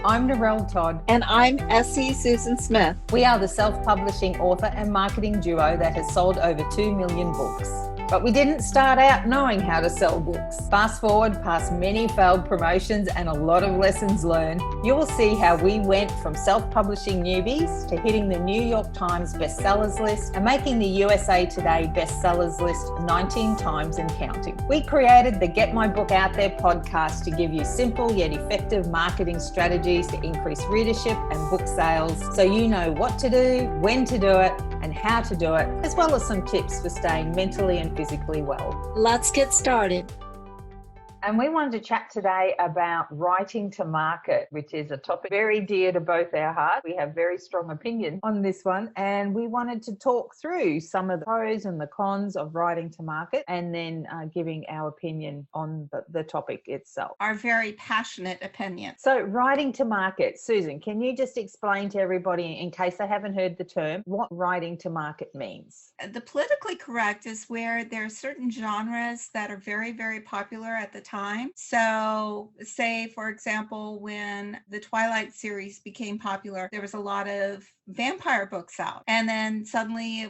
I'm Narelle Todd. And I'm Essie Susan Smith. We are the self-publishing author and marketing duo that has sold over 2 million books. But we didn't start out knowing how to sell books. Fast forward past many failed promotions and a lot of lessons learned, you will see how we went from self-publishing newbies to hitting the New York Times bestsellers list and making the USA Today bestsellers list 19 times and counting. We created the Get My Book Out There podcast to give you simple yet effective marketing strategies to increase readership and book sales, so you know what to do, when to do it, and how to do it, as well as some tips for staying mentally and physically well. Let's get started. And we wanted to chat today about writing to market, which is a topic very dear to both our hearts. We have very strong opinion on this one, and we wanted to talk through some of the pros and the cons of writing to market, and then giving our opinion on the topic itself. Our very passionate opinion. So writing to market, Susan, can you just explain to everybody, in case they haven't heard the term, what writing to market means? The politically correct is where there are certain genres that are very, very popular at the time. So say, for example, when the Twilight series became popular, there was a lot of vampire books out. And then suddenly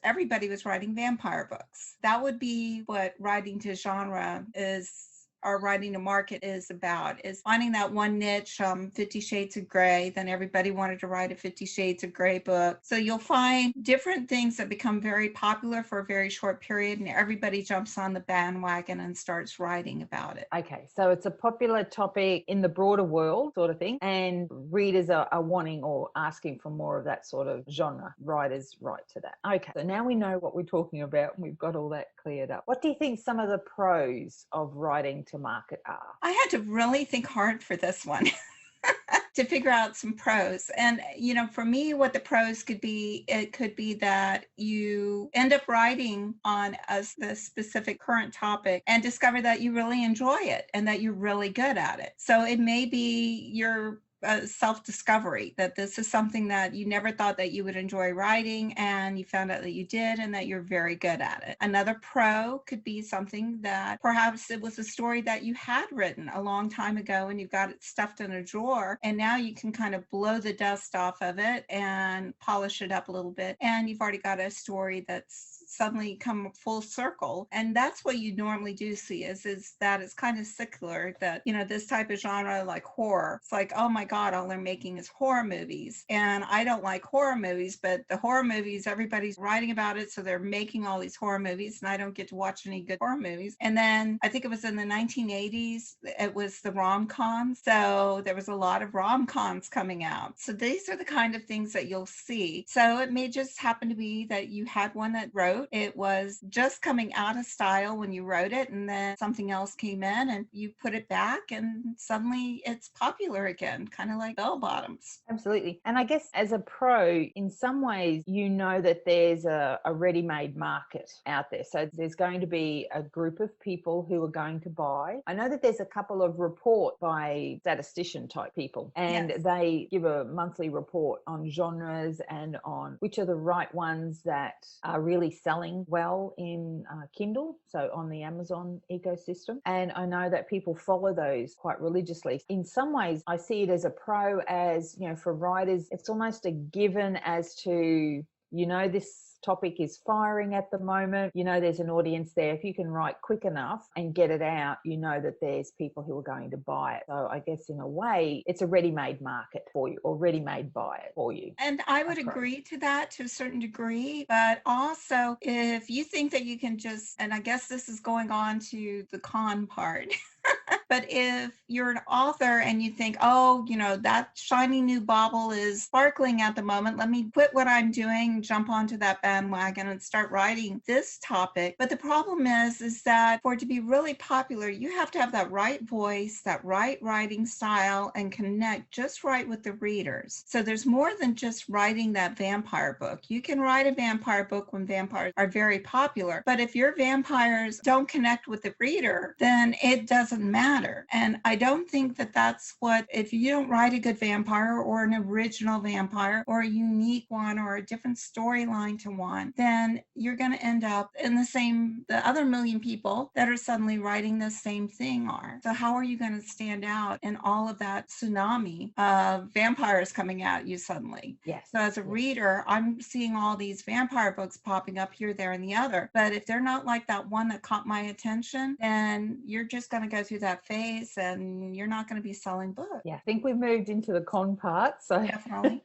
everybody was writing vampire books. That would be what writing to genre is. Our writing to market is about, is finding that one niche, 50 Shades of Grey. Then everybody wanted to write a 50 Shades of Grey book. So you'll find different things that become very popular for a very short period, and everybody jumps on the bandwagon and starts writing about it. Okay, so it's a popular topic in the broader world sort of thing, and readers are wanting or asking for more of that sort of genre. Writers write to that. Okay, so now we know what we're talking about, and we've got all that cleared up. What do you think some of the pros of writing to market are? I had to really think hard for this one to figure out some pros. And, for me, what the pros could be, it could be that you end up writing on the specific current topic and discover that you really enjoy it and that you're really good at it. So it may be your self-discovery, that this is something that you never thought that you would enjoy writing, and you found out that you did, and that you're very good at it. Another pro could be something that perhaps it was a story that you had written a long time ago and you've got it stuffed in a drawer, and now you can kind of blow the dust off of it and polish it up a little bit, and you've already got a story that's suddenly come full circle. And that's what you normally do see is that it's kind of secular, that this type of genre, like horror, it's like, oh my God, all they're making is horror movies. And I don't like horror movies, but the horror movies, everybody's writing about it, so they're making all these horror movies, and I don't get to watch any good horror movies. And then I think it was in the 1980s, it was the rom-coms. So there was a lot of rom-coms coming out. So these are the kind of things that you'll see. So it may just happen to be that you had one that wrote. It was just coming out of style when you wrote it, and then something else came in and you put it back, and suddenly it's popular again, kind of like bell bottoms. Absolutely. And I guess as a pro, in some ways, that there's a ready-made market out there. So there's going to be a group of people who are going to buy. I know that there's a couple of reports by statistician type people, and Yes. They give a monthly report on genres and on which are the right ones that are really selling well in Kindle, so on the Amazon ecosystem. And I know that people follow those quite religiously. In some ways, I see it as a pro, as, for writers, it's almost a given as to, this topic is firing at the moment. There's an audience there. If you can write quick enough and get it out, that there's people who are going to buy it. So I guess in a way, it's a ready-made market for you, or ready-made buyer for you. And I would agree to that to a certain degree. But also, if you think that you can and I guess this is going on to the con part, but if you're an author and you think, that shiny new bauble is sparkling at the moment, let me quit what I'm doing, jump onto that bandwagon and start writing this topic. But the problem is that for it to be really popular, you have to have that right voice, that right writing style, and connect just right with the readers. So there's more than just writing that vampire book. You can write a vampire book when vampires are very popular, but if your vampires don't connect with the reader, then it doesn't matter. matter. And I don't think that that's what, if you don't write a good vampire or an original vampire or a unique one or a different storyline to one, then you're going to end up in the other million people that are suddenly writing the same thing are. So how are you going to stand out in all of that tsunami of vampires coming at you suddenly? Yes. So as a reader, I'm seeing all these vampire books popping up here, there, and the other. But if they're not like that one that caught my attention, then you're just going to go through that phase and you're not going to be selling books. Yeah, I think we've moved into the con part. So Definitely.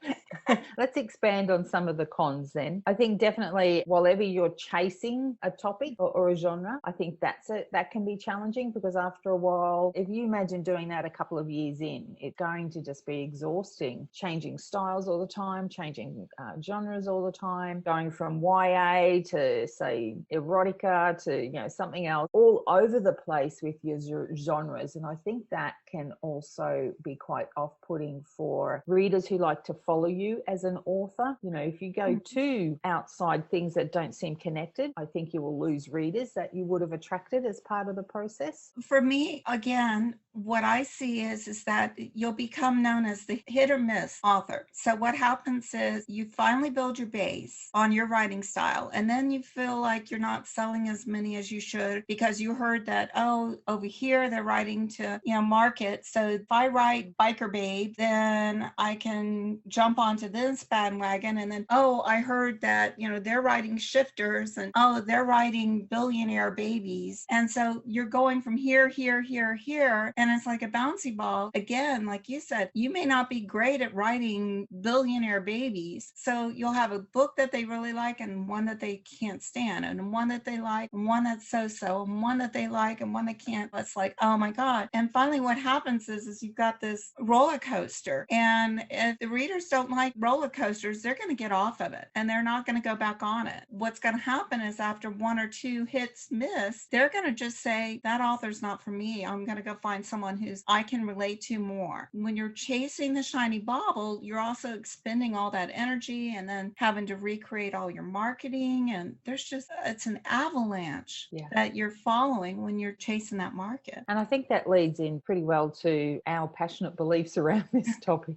let's expand on some of the cons then. I think definitely, whenever you're chasing a topic or a genre, I think that can be challenging, because after a while, if you imagine doing that a couple of years in, it's going to just be exhausting. Changing styles all the time, changing genres all the time, going from YA to, say, erotica to, something else, all over the place with your genres. And I think that can also be quite off-putting for readers who like to follow you as an author. If you go too outside things that don't seem connected, I think you will lose readers that you would have attracted as part of the process. For me, again, what I see is that you'll become known as the hit or miss author. So what happens is you finally build your base on your writing style, and then you feel like you're not selling as many as you should because you heard that, oh, over here they're writing to, market. So if I write Biker Babe, then I can jump onto this bandwagon. And then, oh, I heard that, they're writing Shifters, and oh, they're writing Billionaire Babies. And so you're going from here, here, here, here. And it's like a bouncy ball. Again, like you said, you may not be great at writing Billionaire Babies. So you'll have a book that they really like and one that they can't stand, and one that they like, and one that's so-so, and one that they like, and one that can't. It's like, oh my God. And finally, what happens is you've got this roller coaster. And if the readers don't like roller coasters, they're going to get off of it and they're not going to go back on it. What's going to happen is after one or two hits miss, they're going to just say, that author's not for me. I'm going to go find someone who's I can relate to more. When you're chasing the shiny bauble, you're also expending all that energy and then having to recreate all your marketing. And it's an avalanche that you're following when you're chasing that market. And I think that leads in pretty well to our passionate beliefs around this topic.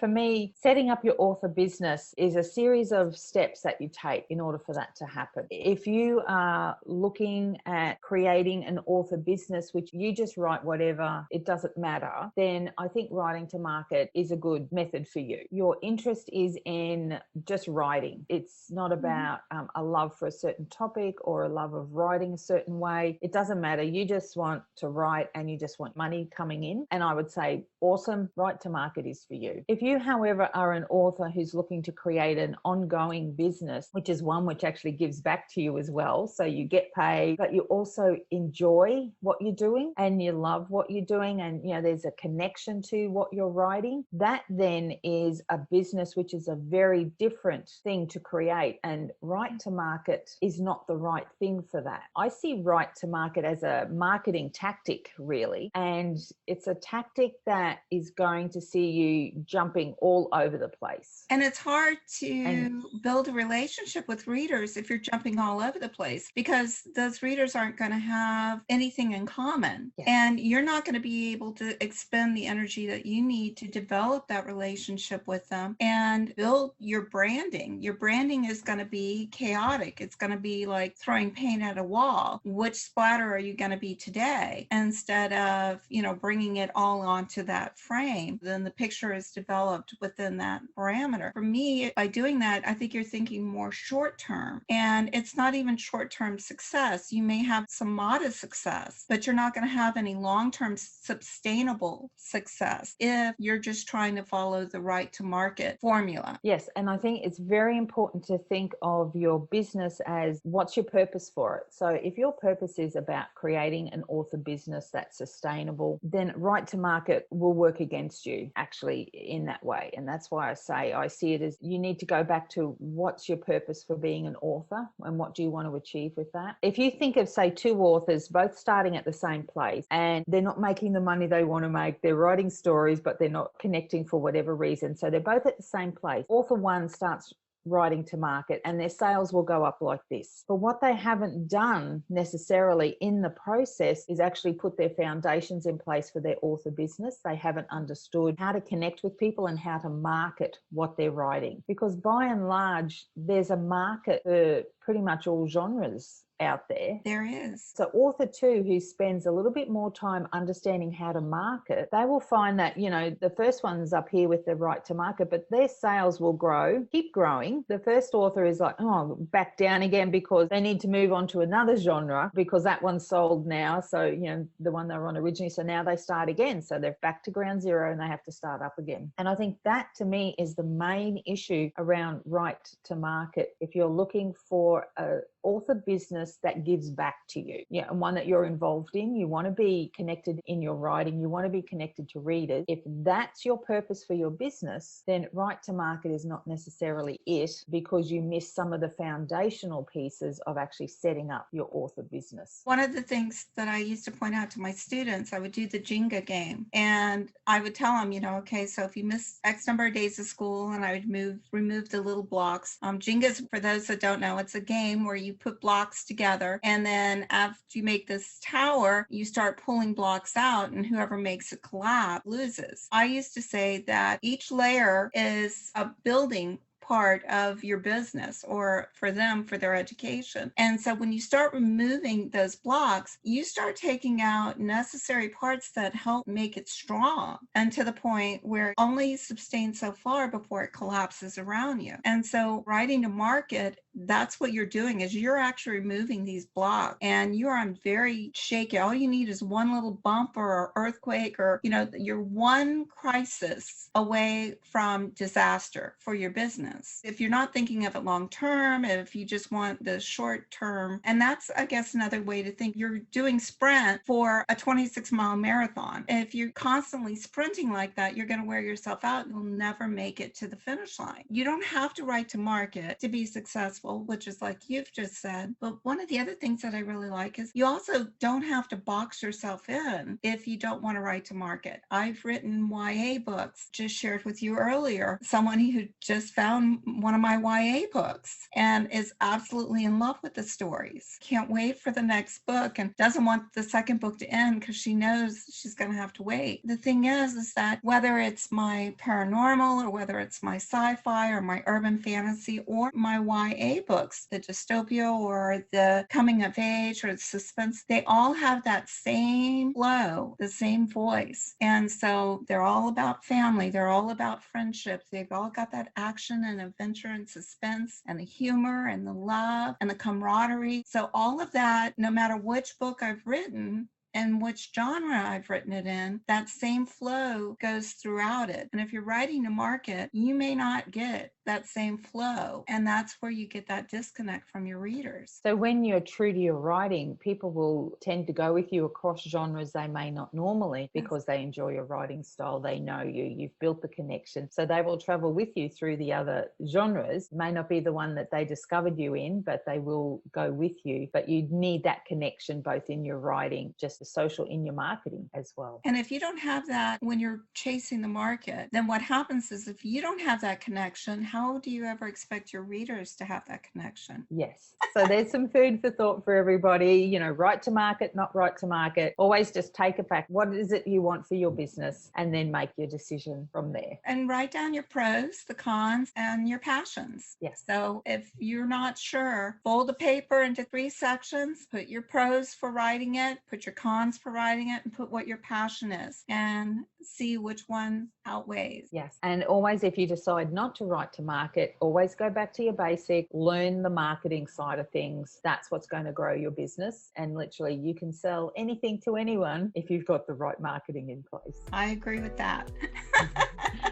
For me, setting up your author business is a series of steps that you take in order for that to happen. If you are looking at creating an author business, which you just write whatever, it doesn't matter, then I think writing to market is a good method for you. Your interest is in just writing. It's not about a love for a certain topic or a love of writing a certain way. It doesn't matter. You just want to write and you just want money coming in. And I would say, awesome, write to market is for you. If you, however, are an author who's looking to create an ongoing business, which is one which actually gives back to you as well, so you get paid, but you also enjoy what you're doing and you love what you're doing, and there's a connection to what you're writing, that then is a business which is a very different thing to create. And write to market is not the right thing for that. I see write to market as a marketing tactic, really, and it's a tactic that is going to see you jumping all over the place. And it's hard to build a relationship with readers if you're jumping all over the place, because those readers aren't going to have anything in common. Yes. And you're not going to be able to expend the energy that you need to develop that relationship with them and build your branding. Your branding is going to be chaotic. It's going to be like throwing paint at a wall. Which splatter are you going to be today? Instead of, bringing it all onto that frame, then the picture is developed within that parameter. For me, by doing that, I think you're thinking more short term, and it's not even short term success. You may have some modest success, but you're not going to have any long-term sustainable success if you're just trying to follow the right to market formula. Yes, and I think it's very important to think of your business as what's your purpose for it. So if your purpose is about creating an author business that's sustainable, then right to market will work against you actually in that way. And that's why I see it as you need to go back to what's your purpose for being an author and what do you want to achieve with that. If you think of, say, two authors both starting at the same place and they're not making the money they want to make, they're writing stories, but they're not connecting for whatever reason. So they're both at the same place. Author one starts writing to market and their sales will go up like this. But what they haven't done necessarily in the process is actually put their foundations in place for their author business. They haven't understood how to connect with people and how to market what they're writing. Because by and large, there's a market for pretty much all genres out there. There is. So author two who spends a little bit more time understanding how to market, they will find that, you know, the first one's up here with the right to market, but their sales will grow, keep growing. The first author is like, oh, back down again because they need to move on to another genre because that one's sold now. So, you know, the one they were on originally. So now they start again. So they're back to ground zero and they have to start up again. And I think that to me is the main issue around right to market. If you're looking for a author business that gives back to you, and one that you're involved in, you want to be connected in your writing, you want to be connected to readers. If that's your purpose for your business, then right to market is not necessarily it, because you miss some of the foundational pieces of actually setting up your author business. One of the things that I used to point out to my students, I would do the Jenga game, and I would tell them, okay, so if you miss X number of days of school, and I would remove the little blocks. Jenga's, for those that don't know, it's a game where you put blocks together, and then after you make this tower, you start pulling blocks out, and whoever makes it collapse loses. I used to say that each layer is a building part of your business, or for them, for their education. And so when you start removing those blocks, you start taking out necessary parts that help make it strong, and to the point where only sustains so far before it collapses around you. And so writing to market, that's what you're doing, is you're actually removing these blocks, and you are on very shaky. All you need is one little bump or earthquake, or you're one crisis away from disaster for your business. If you're not thinking of it long term, if you just want the short term, and that's, I guess, another way to think. You're doing sprint for a 26-mile marathon. And if you're constantly sprinting like that, you're going to wear yourself out. You'll never make it to the finish line. You don't have to write to market to be successful, which is like you've just said. But one of the other things that I really like is you also don't have to box yourself in if you don't want to write to market. I've written YA books, just shared with you earlier, someone who just found one of my YA books and is absolutely in love with the stories. Can't wait for the next book, and doesn't want the second book to end because she knows she's going to have to wait. The thing is that whether it's my paranormal, or whether it's my sci-fi, or my urban fantasy, or my YA books, the dystopia or the coming of age or the suspense, they all have that same flow, the same voice. And so they're all about family. They're all about friendships. They've all got that action and adventure and suspense and the humor and the love and the camaraderie. So all of that, no matter which book I've written and which genre I've written it in, that same flow goes throughout it. And if you're writing to market, you may not get that same flow, and that's where you get that disconnect from your readers. So when you're true to your writing, people will tend to go with you across genres they may not normally, because they enjoy your writing style, they know you've built the connection, so they will travel with you through the other genres. May not be the one that they discovered you in, but they will go with you. But you need that connection both in your writing, just the social, in your marketing as well. And if you don't have that when you're chasing the market, then what happens is, if you don't have that connection, how do you ever expect your readers to have that connection? Yes. So there's some food for thought for everybody. Right to market, not right to market. Always just take it back. What is it you want for your business? And then make your decision from there. And write down your pros, the cons, and your passions. Yes. So if you're not sure, fold the paper into 3 sections, put your pros for writing it, put your cons for writing it, and put what your passion is, and see which one outweighs. Yes. And always, if you decide not to write to market, always go back to your basic, learn the marketing side of things. That's what's going to grow your business. And literally, you can sell anything to anyone if you've got the right marketing in place. I agree with that.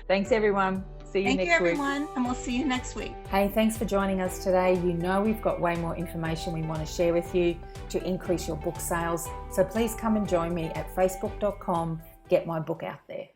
Thanks, everyone. See you next week. Thank you, everyone, and we'll see you next week. Hey, thanks for joining us today. We've got way more information we want to share with you to increase your book sales. So please come and join me at facebook.com. Get my book out there.